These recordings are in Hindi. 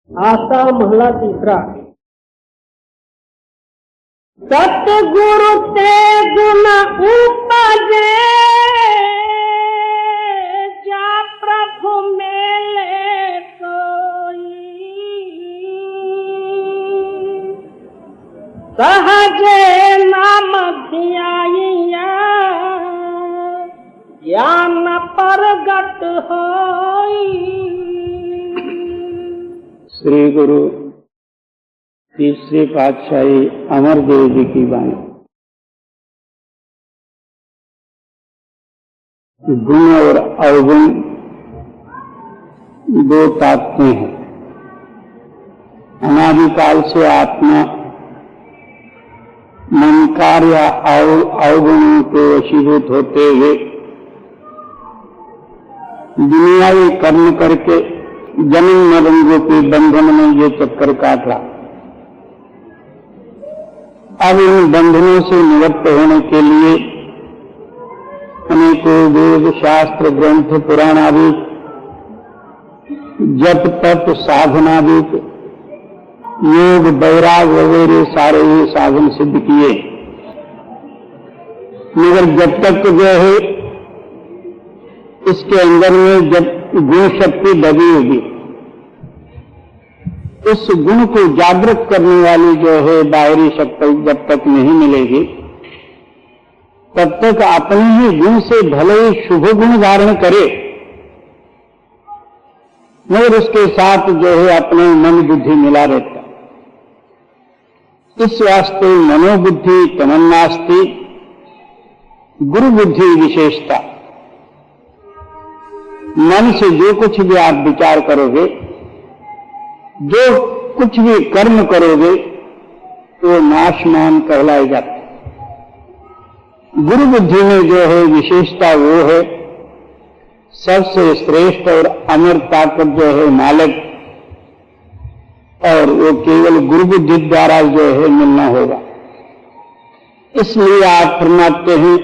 आशा महला तीसरा। सतगुरु ते गुण उपजे जा प्रभु मेले सोई, सहजे नाम धियाइया ज्ञान प्रगट होई। श्री गुरु तीसरी पातशाही अमरदेव जी की वाणी। गुण और अवगुण दो ताकतें हैं। अनादिकाल से आत्मा ममकार या अवगुणों के वशीभूत होते हुए दुनियावी कर्म करके जन्म मरणों के बंधन में ये चक्कर काट रहा। अब इन बंधनों से निवृत्त होने के लिए अनेकों वेद शास्त्र ग्रंथ पुराण आदि जप तप साधनादि योग वैराग वगैरह सारे ये साधन सिद्ध किए, मगर जब तक जो है इसके अंदर में जब गुण शक्ति दबी होगी, उस गुण को जागृत करने वाली जो है बाहरी शक्ति जब तक नहीं मिलेगी, तब तक अपने ही गुण से भले ही शुभ गुण धारण करे, मगर उसके साथ जो है अपने मन बुद्धि मिला रहता। इस वास्ते मनोबुद्धि तमन्नास्ति, गुरु बुद्धि विशेषता। मन से जो कुछ भी आप विचार करोगे, जो कुछ भी कर्म करोगे, तो नाशमान कहलाए जाते। गुरु बुद्धि में जो है विशेषता वो है, सबसे श्रेष्ठ और अमर ताकत जो है मालिक, और वो केवल गुरु बुद्धि द्वारा जो है मिलना होगा। इसलिए आप फरमाते हैं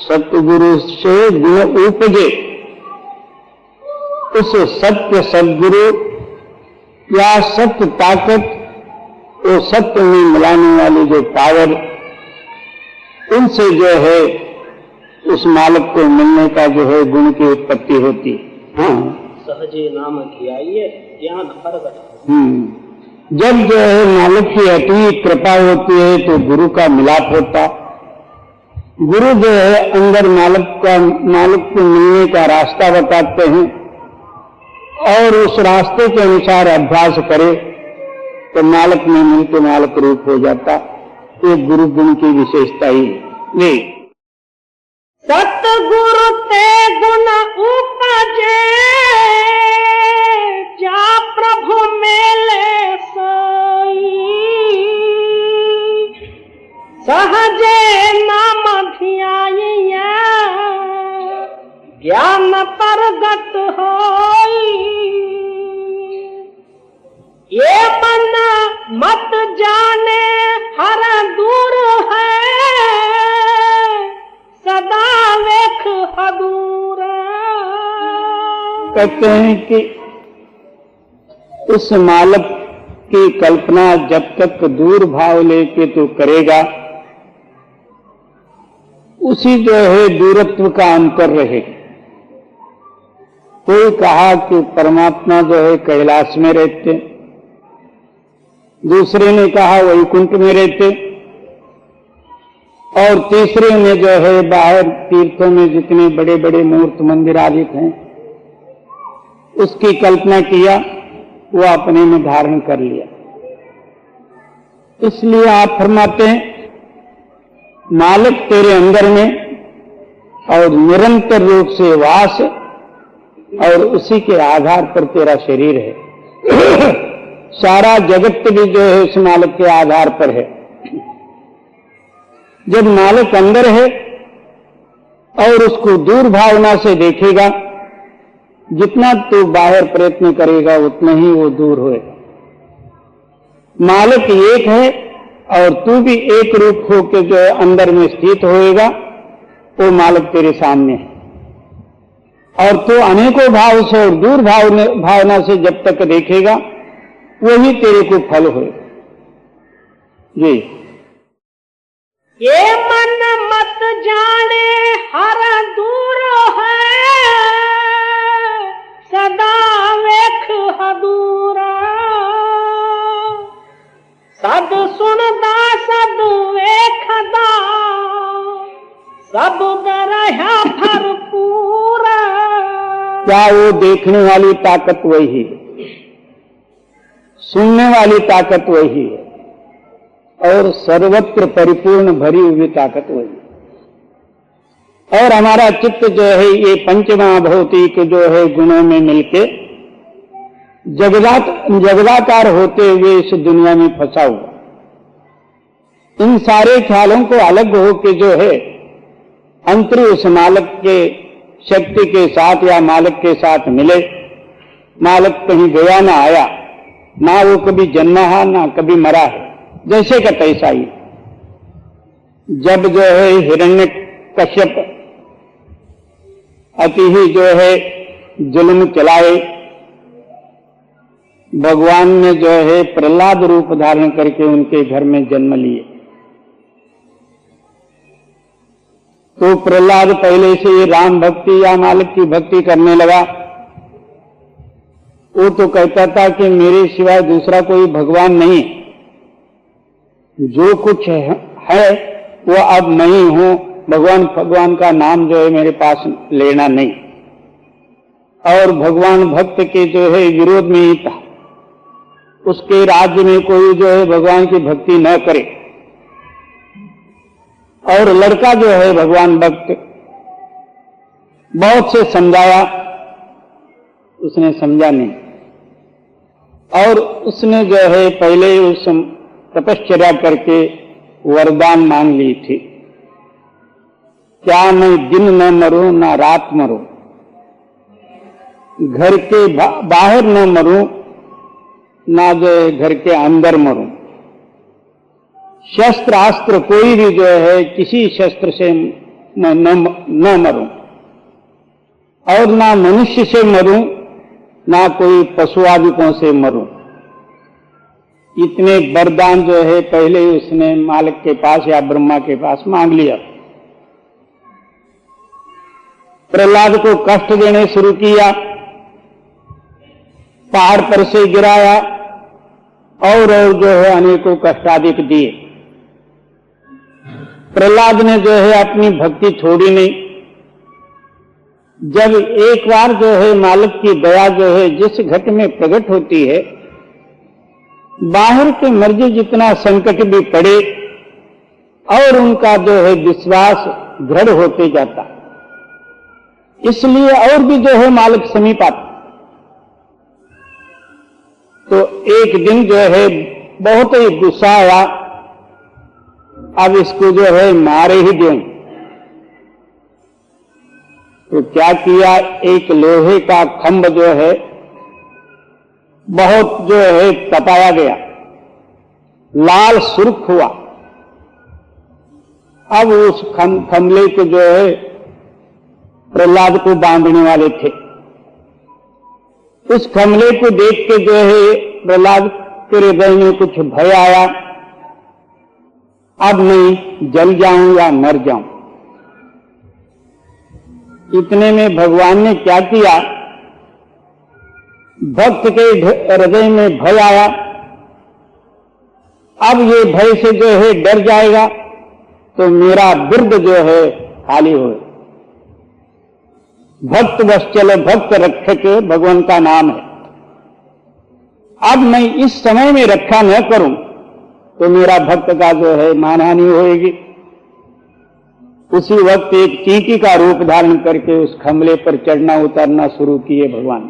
सतगुरु से गुण उपजे। उस सत्य सदगुरु या सत्य ताकत, वो सत्य में मिलाने वाली जो पावर, उनसे जो है उस मालिक को मिलने का जो है गुण की उत्पत्ति होती। हाँ, सहजे नाम धियाइए ज्ञान प्रगट। जब जो है मालिक की अति कृपा होती है तो गुरु का मिलाप होता। गुरु जो है अंदर मालिक को मिलने का रास्ता बताते हैं, और उस रास्ते के अनुसार अभ्यास करे तो मालिक में मिलकर मालिक रूप हो जाता। ये गुरु गुण की विशेषता ही है। सतगुरु ते गुण उपजे जा प्रभु मेले सोई, सहजे नाम धियाइया ज्ञान प्रगट होई। ये मन मत जाने हर दूर है, सदा वेख हदूर। कहते हैं कि उस मालिक की कल्पना जब तक दूर भाव लेके तो करेगा, उसी जो है दूरत्व का अंतर रहेगा। कोई कहा कि परमात्मा जो है कैलाश में रहते, दूसरे ने कहा वैकुंठ में रहते, और तीसरे ने जो है बाहर तीर्थों में जितने बड़े बड़े मूर्त मंदिर आदि हैं उसकी कल्पना किया, वो अपने में धारण कर लिया। इसलिए आप फरमाते हैं मालिक तेरे अंदर में और निरंतर रूप से वास, और उसी के आधार पर तेरा शरीर है। सारा जगत भी जो है उस मालिक के आधार पर है। जब मालिक अंदर है और उसको दूर भावना से देखेगा, जितना तू बाहर प्रयत्न करेगा उतना ही वो दूर होएगा। मालिक एक है और तू भी एक रूप होकर जो है अंदर में स्थित होएगा, वो मालिक तेरे सामने है। और तो अनेकों भाव से और दूर भावना से जब तक देखेगा वही तेरे को फल हो। जी। ये मन मत जाने हर दूर है, सदा वेख हदूरा। सद सुनदा सद वेखदा, सब दरहा भरपूरा। क्या वो देखने वाली ताकत वही है, सुनने वाली ताकत वही है, और सर्वत्र परिपूर्ण भरी हुई ताकत वही है। और हमारा चित्त जो है ये पंचमहाभौतिक जो है गुणों में मिलके जगदाकार होते हुए इस दुनिया में फंसा हुआ। इन सारे ख्यालों को अलग होके जो है अंतरी उस मालिक के शक्ति के साथ या मालिक के साथ मिले। मालिक कहीं गया ना आया, ना वो कभी जन्मा है ना कभी मरा है, जैसे का तैसा ही। जब जो है हिरण्यकश्यप अति ही जो है जुल्म चलाए, भगवान ने जो है प्रहलाद रूप धारण करके उनके घर में जन्म लिए। तो प्रहलाद पहले से ही राम भक्ति या मालिक की भक्ति करने लगा। वो तो कहता था कि मेरे सिवाय दूसरा कोई भगवान नहीं, जो कुछ है वो अब मैं ही हूं, भगवान का नाम जो है मेरे पास लेना नहीं। और भगवान भक्त के जो है विरोध में ही था, उसके राज्य में कोई जो है भगवान की भक्ति न करे। और लड़का जो है भगवान भक्त बहुत से समझाया, उसने समझा नहीं। और उसने जो है पहले उस तपश्चर्या करके वरदान मांग ली थी, क्या मैं दिन न मरूं ना रात मरूं, घर के बाहर न मरूं ना जो है घर के अंदर मरूं। शस्त्र अस्त्र कोई भी जो है किसी शस्त्र से न मरूं, और ना मनुष्य से मरूं ना कोई पशु आदिकों से मरूं। इतने वरदान जो है पहले ही उसने मालिक के पास या ब्रह्मा के पास मांग लिया। प्रहलाद को कष्ट देने शुरू किया, पहाड़ पर से गिराया और जो है अनेकों कष्टादिक दिए। प्रहलाद ने जो है अपनी भक्ति छोड़ी नहीं। जब एक बार जो है मालिक की दया जो है जिस घट में प्रकट होती है, बाहर के मर्जी जितना संकट भी पड़े और उनका जो है विश्वास दृढ़ होते जाता, इसलिए और भी जो है मालिक समीप आता। तो एक दिन जो है बहुत ही गुस्सा आया, अब इसको जो है मारे ही दें। तो क्या किया, एक लोहे का खंभ जो है बहुत जो है तपाया गया, लाल सुर्ख हुआ। अब उस खंभले को जो है प्रहलाद को बांधने वाले थे। उस खंभले को देख के जो है प्रहलाद के हृदय में कुछ भय आया, अब मैं जल जाऊं या मर जाऊं। इतने में भगवान ने क्या किया, भक्त के हृदय में भय आया। अब ये भय से जो है डर जाएगा तो मेरा बिरद जो है खाली हो। भक्त वत्सल भक्त रक्षक भगवान का नाम है। अब मैं इस समय में रक्षा न करूं तो मेरा भक्त का जो है मानहानि होएगी। उसी वक्त एक चींटी का रूप धारण करके उस खंभले पर चढ़ना उतरना शुरू किए भगवान।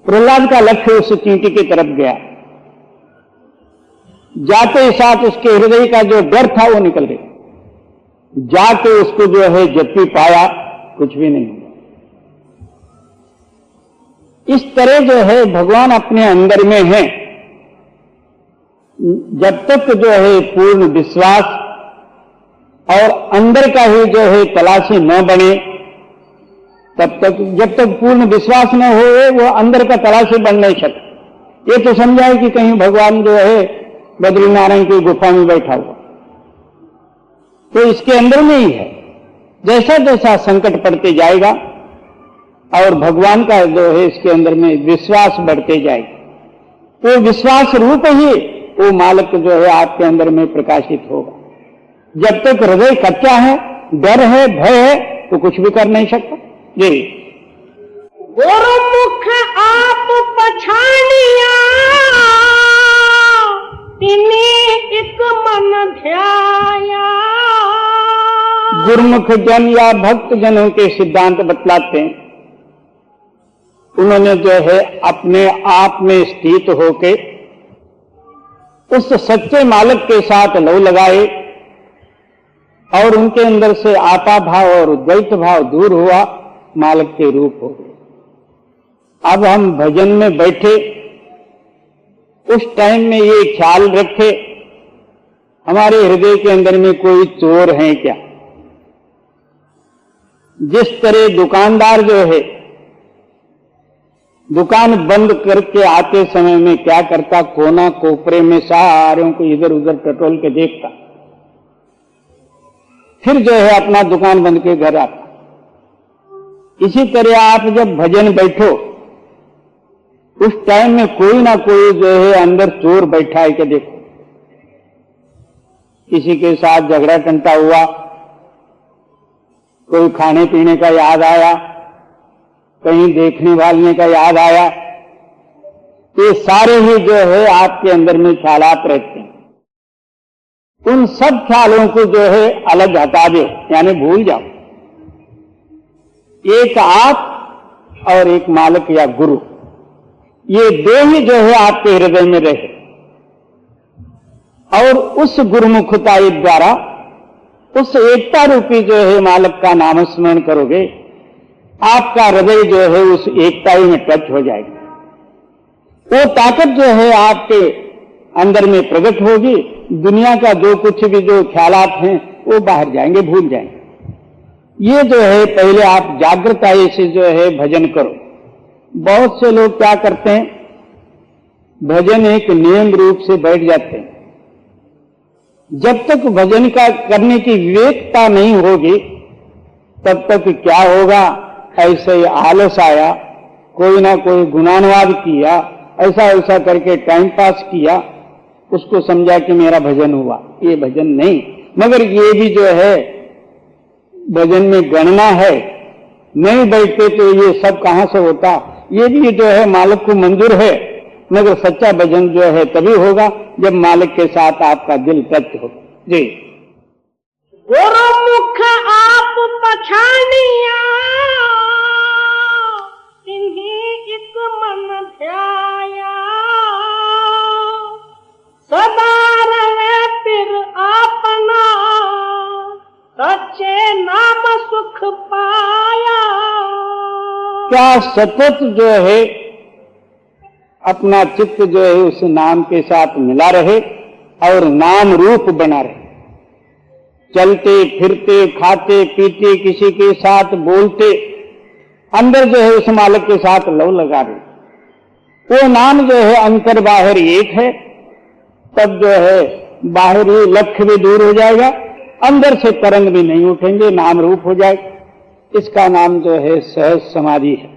प्रहलाद का लक्ष्य उस चींटी की तरफ गया, जाते साथ उसके हृदय का जो डर था वो निकल गया। जाके उसको जो है जप्पी पाया, कुछ भी नहीं। इस तरह जो है भगवान अपने अंदर में है। जब तक जो है पूर्ण विश्वास और अंदर का ही जो है तलाशी न बने, तब तक, जब तक पूर्ण विश्वास न हो वो अंदर का तला से बढ़ नहीं सकता। ये तो समझाए कि कहीं भगवान जो है बद्रीनारायण की गुफा में बैठा हुआ, तो इसके अंदर में ही है। जैसा जैसा संकट पड़ते जाएगा और भगवान का जो है इसके अंदर में विश्वास बढ़ते जाएगा, वो विश्वास रूप ही वो मालक जो है आपके अंदर में प्रकाशित होगा। जब तक हृदय कच्चा है, डर है, भय है, तो कुछ भी कर नहीं सकता। जी गुरुमुख आप पछाड़िया, तिन्हें एक मन ध्याया। गुरुमुख जन या भक्त जनों के सिद्धांत बतलाते हैं। उन्होंने जो है अपने आप में स्थित होके उस सच्चे मालिक के साथ लौ लगाए और उनके अंदर से आपा भाव और द्वैत भाव दूर हुआ, मालिक के रूप हो गए। अब हम भजन में बैठे, उस टाइम में ये ख्याल रखे हमारे हृदय के अंदर में कोई चोर है क्या। जिस तरह दुकानदार जो है दुकान बंद करके आते समय में क्या करता, कोना कोपरे में सारों को इधर उधर टटोल के देखता, फिर जो है अपना दुकान बंद के घर आता। इसी तरह आप जब भजन बैठो, उस टाइम में कोई ना कोई जो है अंदर चोर बैठा है कि देखो, किसी के साथ झगड़ा टंटा हुआ, कोई खाने पीने का याद आया, कहीं देखने वालने का याद आया, ये सारे ही जो है आपके अंदर में ख्यालात रहते हैं। उन सब ख्यालों को जो है अलग हटा दो, यानी भूल जाओ। एक आप और एक मालिक या गुरु, ये दो ही जो है आपके हृदय में रहे और उस गुरुमुखता द्वारा उस एकता रूपी जो है मालिक का नाम स्मरण करोगे, आपका हृदय जो है उस एकता ही में टच हो जाएगा। वो ताकत जो है आपके अंदर में प्रकट होगी, दुनिया का जो कुछ भी जो ख्यालात हैं वो बाहर जाएंगे, भूल जाएंगे। ये जो है पहले आप जागृताई से जो है भजन करो। बहुत से लोग क्या करते हैं, भजन एक नियम रूप से बैठ जाते हैं। जब तक भजन का करने की विवेकता नहीं होगी तब तक क्या होगा, ऐसे ही आलस आया, कोई ना कोई गुणानुवाद किया, ऐसा ऐसा करके टाइम पास किया, उसको समझा कि मेरा भजन हुआ। ये भजन नहीं, मगर ये भी जो है भजन में गणना है। नहीं बैठते तो ये सब कहां से होता। ये भी जो है मालिक को मंजूर है, मगर सच्चा भजन जो है तभी होगा जब मालिक के साथ आपका दिल टच हो। जी गुरुमुख आप पछाड़िया, तिन्हें एक मन ध्याया। सदा रहे फिर अपना, सच्चे नाम सुख पाया। क्या सतत जो है अपना चित्त जो है उस नाम के साथ मिला रहे और नाम रूप बना रहे। चलते फिरते खाते पीते किसी के साथ बोलते, अंदर जो है उस मालिक के साथ लव लगा रहे। वो नाम जो है अंतर बाहर एक है, तब जो है बाहरी लक्ष्य भी दूर हो जाएगा, अंदर से तरंग भी नहीं उठेंगे, नाम रूप हो जाएगा। इसका नाम जो है सहज समाधि है।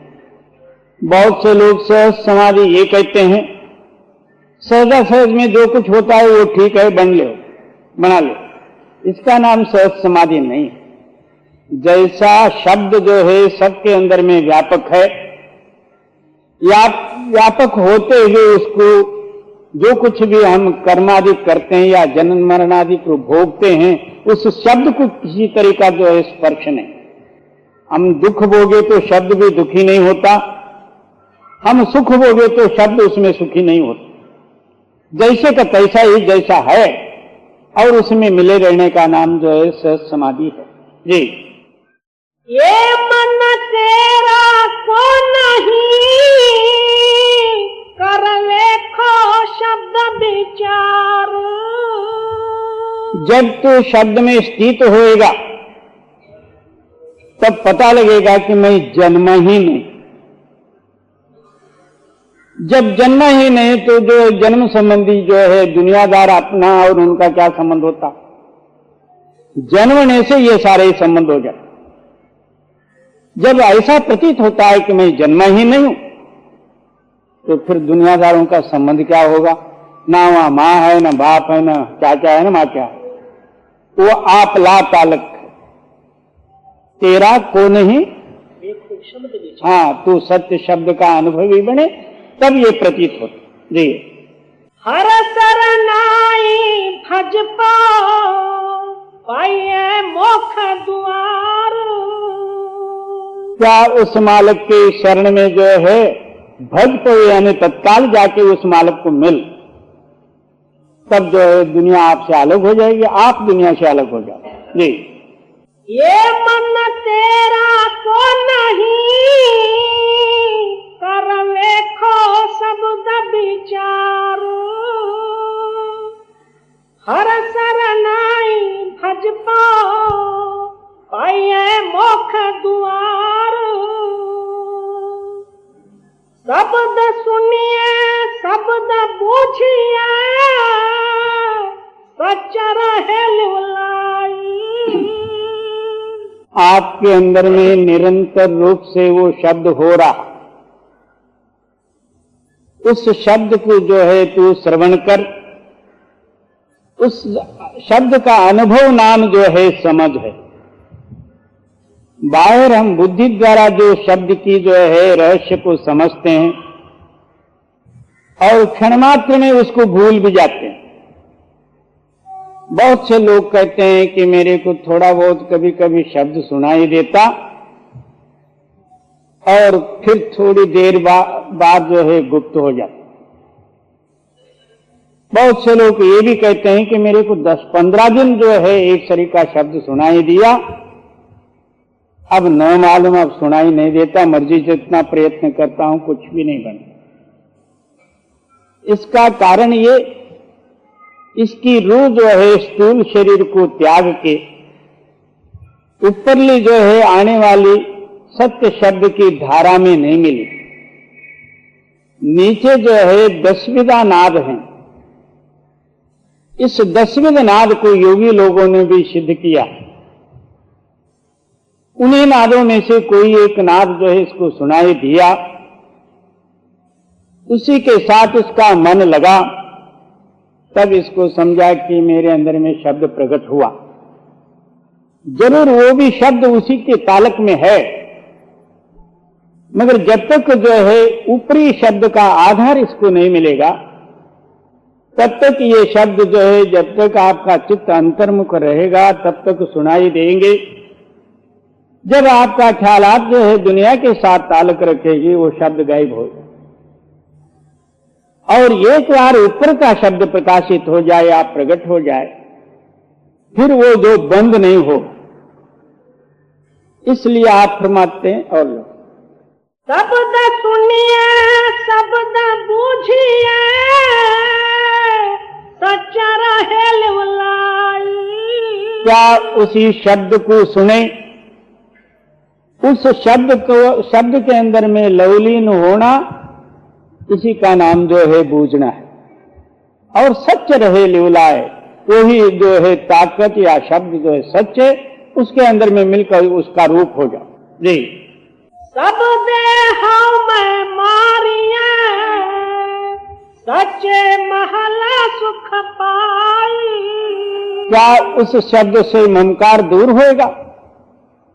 बहुत से लोग सहज समाधि ये कहते हैं, सहजा सहज में जो कुछ होता है वो ठीक है, बना लो। इसका नाम सहज समाधि नहीं। जैसा शब्द जो है सबके अंदर में व्यापक है, या व्यापक होते हुए उसको जो कुछ भी हम कर्मादि करते हैं या जन्म मरणादि को भोगते हैं, उस शब्द को किसी तरह का जो है स्पर्श नहीं। हम दुख भोगे तो शब्द भी दुखी नहीं होता, हम सुख भोगे तो शब्द उसमें सुखी नहीं होता। जैसे का तैसा ही जैसा है, और उसमें मिले रहने का नाम जो है सहज समाधि है। जी ये मन तेरा को नहीं, कर लेखो शब्द विचार। जब तू शब्द में स्थित होएगा तब पता लगेगा कि मैं जन्मा ही नहीं। जब जन्मा ही नहीं तो जो जन्म संबंधी जो है दुनियादार अपना और उनका क्या संबंध होता? जन्मने से ये सारे संबंध हो जाते। जब ऐसा प्रतीत होता है कि मैं जन्मा ही नहीं हूं, तो फिर दुनियादारों का संबंध क्या होगा? ना वहां मां है, ना बाप है, ना चाचा है, ना मां क्या है। वो आप ला तालक तेरा को नहीं, हाँ, तू सत्य शब्द का अनुभवी बने, तब ये प्रतीत होता। जी, हर सरनाई भज पाइए मोख द्वार। क्या उस मालिक के शरण में जो है भज को, यानी तत्काल जाके उस मालिक को मिल, तब जो है दुनिया आपसे अलग हो जाएगी, आप दुनिया से अलग हो जाओ। जी, ये मन तेरा को नहीं कर लेखो शब्द विचार। हर सरनाई भज पाइए मोख द्वार। शब्द सुनिए शब्द बूझिए सच रहे लुलाई। आपके अंदर में निरंतर रूप से वो शब्द हो रहा, उस शब्द को जो है तू श्रवण कर। उस शब्द का अनुभव नाम जो है समझ है। बाहर हम बुद्धि द्वारा जो शब्द की जो है रहस्य को समझते हैं और क्षण मात्र में उसको भूल भी जाते हैं। बहुत से लोग कहते हैं कि मेरे को थोड़ा बहुत कभी कभी शब्द सुनाई देता और फिर थोड़ी देर बाद जो है गुप्त हो जाता। बहुत से लोग ये भी कहते हैं कि मेरे को 10-15 दिन जो है एक शरीर का शब्द सुनाई दिया, अब न मालूम, अब सुनाई नहीं देता, मर्जी जितना प्रयत्न करता हूं कुछ भी नहीं बनता। इसका कारण ये, इसकी रूह जो है स्थूल शरीर को त्याग के ऊपरली जो है आने वाली सत्य शब्द की धारा में नहीं मिली। नीचे जो है 10 विधा नाद हैं। इस 10 विधा नाद को योगी लोगों ने भी सिद्ध किया। उन्हीं नादों में से कोई एक नाद जो है इसको सुनाई दिया, उसी के साथ उसका मन लगा, तब इसको समझा कि मेरे अंदर में शब्द प्रकट हुआ। जरूर वो भी शब्द उसी के तालक में है, मगर जब तक जो है ऊपरी शब्द का आधार इसको नहीं मिलेगा, तब तक ये शब्द जो है, जब तक आपका चित्त अंतर्मुख रहेगा तब तक सुनाई देंगे। जब आपका ख्यालात जो है दुनिया के साथ ताल्लुक रखेगी, वो शब्द गायब हो जाए। और एक बार ऊपर का शब्द प्रकाशित हो जाए, आप प्रकट हो जाए, फिर वो जो बंद नहीं हो। इसलिए आप फरमाते हैं, और लो शब्द सुनिए शब्द बूझिए सच रहे लुलाई। क्या उसी शब्द को सुने, उस शब्द के अंदर में लवलीन होना, इसी का नाम जो है बूझना है। और सच रहे लिवलाए, वही जो है ताकत या शब्द जो है सच है, उसके अंदर में मिलकर उसका रूप हो जाओ। जी, सब देहां में मारिया सच्चे महला सुख पाई। क्या उस शब्द से ममकार दूर होएगा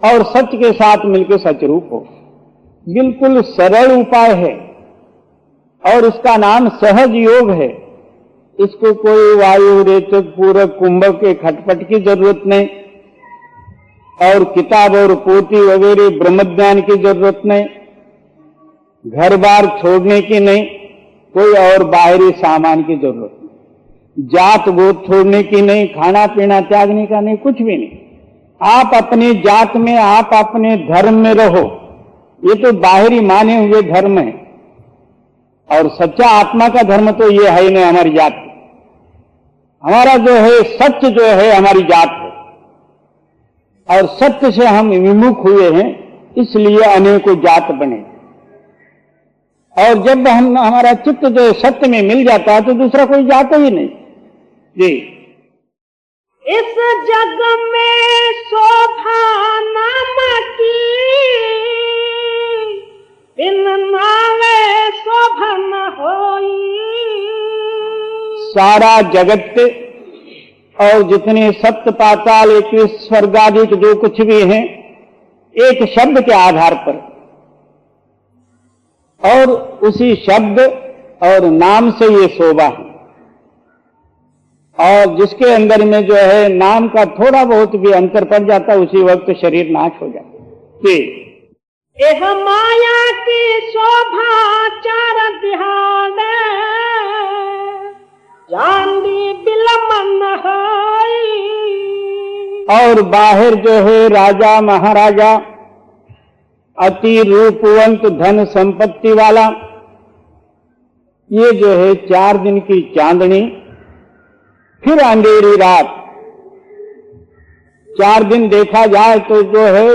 और सच के साथ मिलकर सच रूप हो? बिल्कुल सरल उपाय है और इसका नाम सहज योग है। इसको कोई वायु रेचक पूरक कुंभक के खटपट की जरूरत नहीं, और किताब और पोथी वगैरह ब्रह्मज्ञान की जरूरत नहीं, घर बार छोड़ने की नहीं, कोई और बाहरी सामान की जरूरत नहीं, जात गोत छोड़ने की नहीं, खाना पीना त्यागने का नहीं, कुछ भी नहीं। आप अपनी जात में, आप अपने धर्म में रहो। ये तो बाहरी माने हुए धर्म है, और सच्चा आत्मा का धर्म तो ये है नहीं हमारी जात। हमारा जो है सच जो है हमारी जात है। और सत्य से हम विमुख हुए हैं, इसलिए अनेकों जात बने। और जब हमारा चित्त जो सत्य में मिल जाता है तो दूसरा कोई जात ही नहीं। जी, इस जग में शोभा नाम की, बिन नावे शोभा न होई। सारा जगत और जितने सप्त पाताल 21 स्वर्ग आदि जो कुछ भी हैं, एक शब्द के आधार पर, और उसी शब्द और नाम से ये शोभा है। और जिसके अंदर में जो है नाम का थोड़ा बहुत भी अंतर पड़ जाता है, उसी वक्त शरीर नाश हो जाता है। एह माया की शोभा चार दिहाड़े, चांदी बिलमन होई। और बाहर जो है राजा महाराजा, अति रूपवंत धन संपत्ति वाला, ये जो है 4 दिन की चांदनी, फिर अंधेरी रात। 4 दिन देखा जाए तो जो है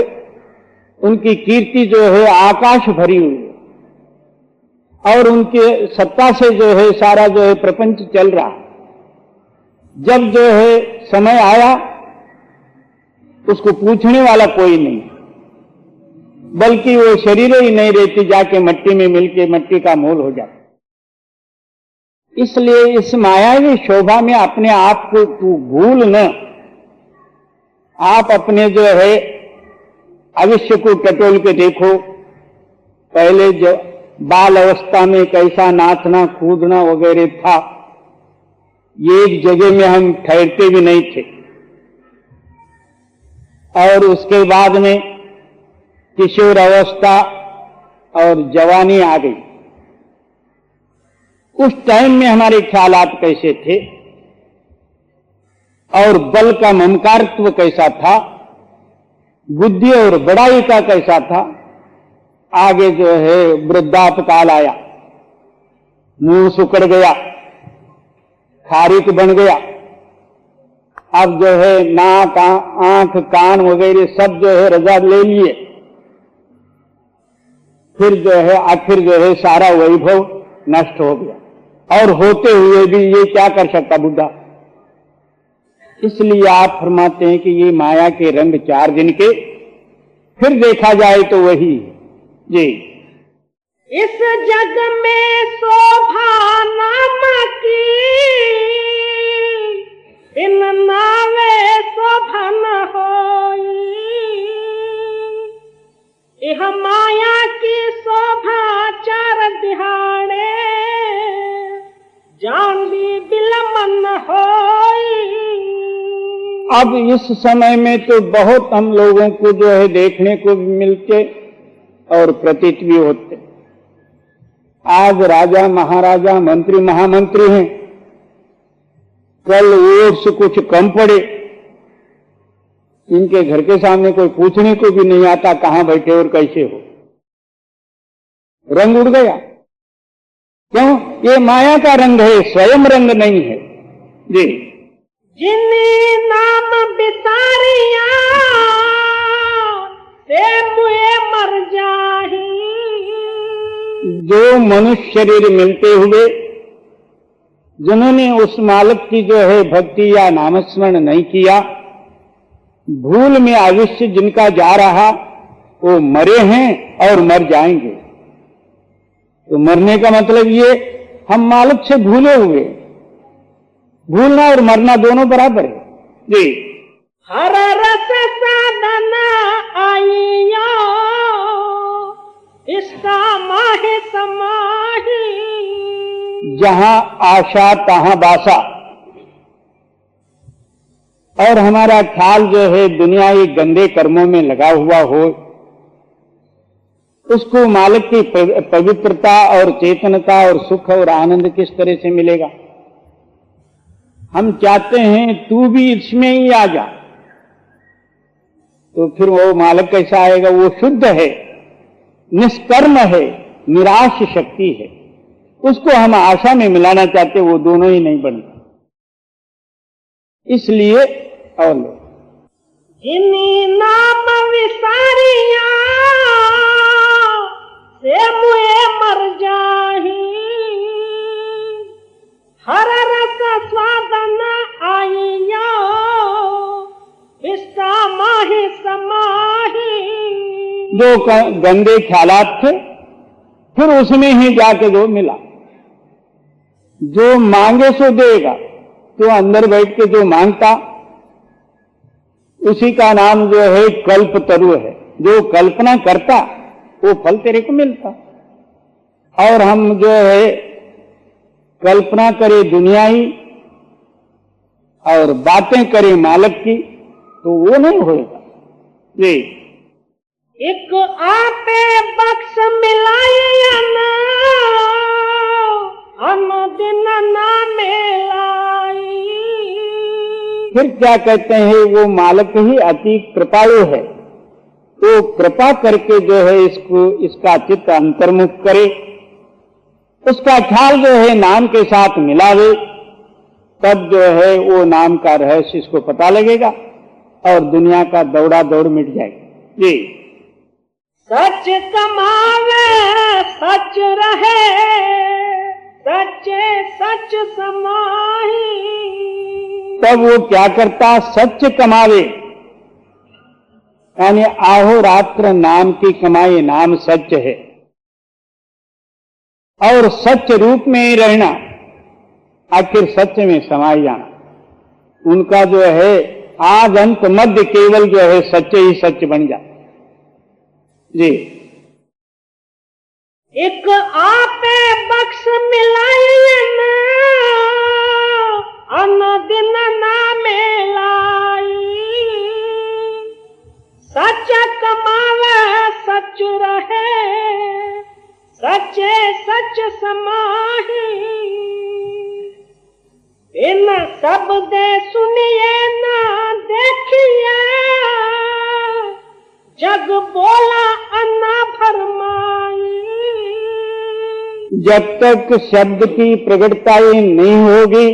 उनकी कीर्ति जो है आकाश भरी हुई है, और उनके सत्ता से जो है सारा जो है प्रपंच चल रहा है। जब जो है समय आया, उसको पूछने वाला कोई नहीं, बल्कि वो शरीर ही नहीं रहती, जाके मट्टी में मिलके मट्टी का मूल हो जाता। इसलिए इस मायावी शोभा में अपने आप को तू भूल न। आप अपने जो है भविष्य को टटोल के देखो। पहले जो बाल अवस्था में कैसा नाचना कूदना वगैरह था, ये एक जगह में हम ठहरते भी नहीं थे। और उसके बाद में किशोर अवस्था और जवानी आ गई। उस टाइम में हमारे ख्यालात कैसे थे और बल का ममकारत्व कैसा था, बुद्धि और बड़ाई का कैसा था। आगे जो है वृद्धापकाल आया, मुंह सुकड़ गया, खारिक बन गया। अब जो है नाक आंख कान वगैरह सब जो है रजा ले लिए। फिर जो है आखिर जो है सारा वैभव नष्ट हो गया, और होते हुए भी ये क्या कर सकता बुद्धा। इसलिए आप फरमाते हैं कि ये माया के रंग 4 दिन के, फिर देखा जाए तो वही जी। इस जग में शोभा नाम की, बिन नावे शोभा न होई। यह माया की शोभा 4 दिहाड़े, चांदी बिलमन होई। अब इस समय में तो बहुत हम लोगों को जो है देखने को भी मिलते और प्रतीत भी होते। आज राजा महाराजा मंत्री महामंत्री हैं, कल वोट से कुछ कम पड़े, इनके घर के सामने कोई पूछने को भी नहीं आता कहां बैठे और कैसे हो। रंग उड़ गया। क्यों? ये माया का रंग है, स्वयं रंग नहीं है जी। जिन्हें नाम बिसारिया से मुए मर जाही। जो मनुष्य शरीर मिलते हुए जिन्होंने उस मालिक की जो है भक्ति या नामस्मरण नहीं किया, भूल में आयुष्य जिनका जा रहा, वो मरे हैं और मर जाएंगे। तो मरने का मतलब ये हम मालिक से भूले हुए। भूलना और मरना दोनों बराबर है जी। हर रस साधन आइयो, इसका माहे समाही। जहां आशा तहां बासा। और हमारा ख्याल जो है दुनियावी गंदे कर्मों में लगा हुआ हो, उसको मालिक की पवित्रता और चेतनता और सुख और आनंद किस तरह से मिलेगा। हम चाहते हैं तू भी इसमें ही आ जा, तो फिर वो मालिक कैसा आएगा? वो शुद्ध है, निष्कर्म है, निराश शक्ति है। उसको हम आशा में मिलाना चाहते, वो दोनों ही नहीं बनता। इसलिए और जिनी नाम विसारिया से मुए मर जाही, हर रस स्वाद न आइया विस्ता माही समाही। जो गंदे ख्यालात थे फिर उसमें ही जाके जो मिला। जो मांगे सो देगा, तो अंदर बैठ के जो मांगता उसी का नाम जो है कल्प तरु है। जो कल्पना करता वो फल तेरे को मिलता। और हम जो है कल्पना करे दुनियाई और बातें करे मालिक की, तो वो नहीं होगा। जी एक आपे बख्श मिलाया ना अनुदिन ना मिलाई। फिर क्या कहते हैं, वो मालिक ही अति कृपालु है। तो कृपा करके जो है इसका चित्त अंतर्मुख करे, उसका ख्याल जो है नाम के साथ मिलावे, तब जो है वो नाम का रहस्य इसको पता लगेगा और दुनिया का दौड़ा दौड़ मिट जाएगी। जी सच कमावे सच रहे, सच्चे सच समाही। तब वो क्या करता, सच कमावे, यानी आहोरात्र नाम की कमाई। नाम सच है और सच रूप में ही रहना, आखिर सच में समाई जाना। उनका जो है आद अंत मध्य केवल जो है सच ही सच बन जाए। जी एक आपे बख्श मिलायन अनुदिन ना मिलाई। सच कमावे सच रहे, सच्चे सच समाही। इन सब दे सुनिए ना देखिए, जग बोला अन्ना फरमाई। जब तक शब्द की प्रगटताई नहीं होगी,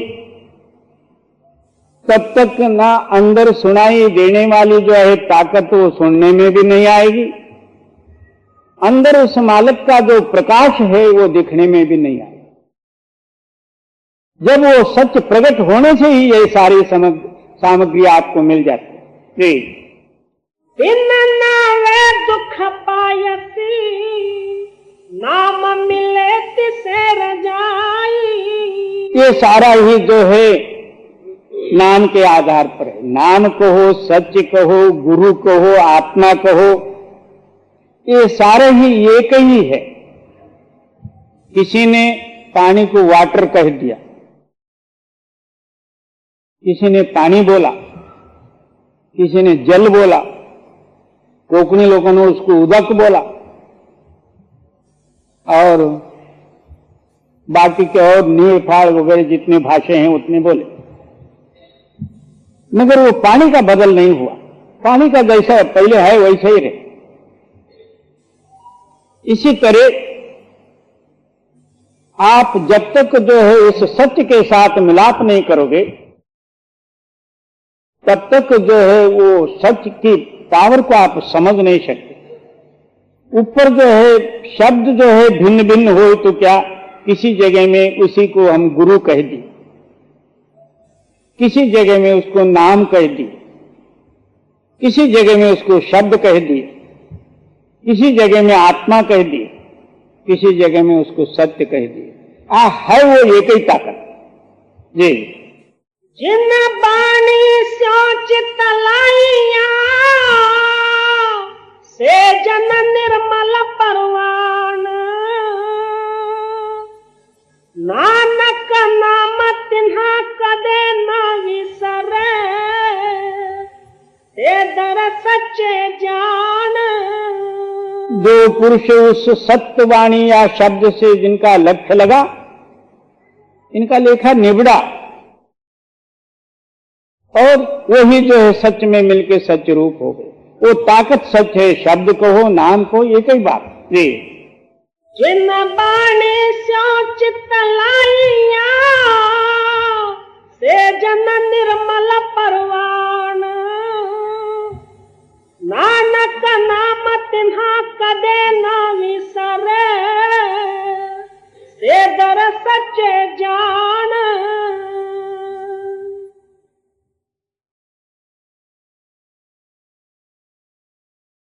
तब तक ना अंदर सुनाई देने वाली जो है ताकत वो सुनने में भी नहीं आएगी। अंदर उस मालिक का जो प्रकाश है वो दिखने में भी नहीं आएगा। जब वो सच प्रकट होने से ही ये सारी सामग्री आपको मिल जाती है। बिन नावे दुख पायसी, नाम मिले तिसे रजाई। ये सारा ही जो है नाम के आधार पर है। नाम कहो, सच कहो, गुरु कहो, आत्मा कहो, ये सारे ही एक ही है। किसी ने पानी को वाटर कह दिया, किसी ने पानी बोला, किसी ने जल बोला, कोंकणी लोगों ने उसको उदक बोला, और बाकी के और नील फाड़ वगैरह जितने भाषा हैं उतने बोले, मगर वो पानी का बदल नहीं हुआ। पानी का जैसा पहले है वैसा ही रहे। इसी तरह आप जब तक जो है इस सत्य के साथ मिलाप नहीं करोगे, तब तक जो है वो सच की पावर को आप समझ नहीं सकते। ऊपर जो है शब्द जो है भिन्न भिन्न हो तो क्या, किसी जगह में उसी को हम गुरु कह दिए, किसी जगह में उसको नाम कह दिए, किसी जगह में उसको शब्द कह दिए, किसी जगह में आत्मा कह दिए, किसी जगह में उसको सत्य कह दिए। है वो एक ही ताकत। जी जिन बाणी सोच तलाइया से जन निर्मल परवान। नानक नाम तिन्हा कदे न विसरे, ते दर सच्चे जान। जो पुरुष उस सत्यवाणी या शब्द से जिनका लक्ष्य लगा, इनका लेखा निबड़ा, और वही जो है सच में मिलके सच रूप हो गए। वो ताकत सच है। शब्द कहो, नाम को, एक ही बात। जी जिन बाणी सोच तलाइया से जन निर्मल परवान। सच्चे जान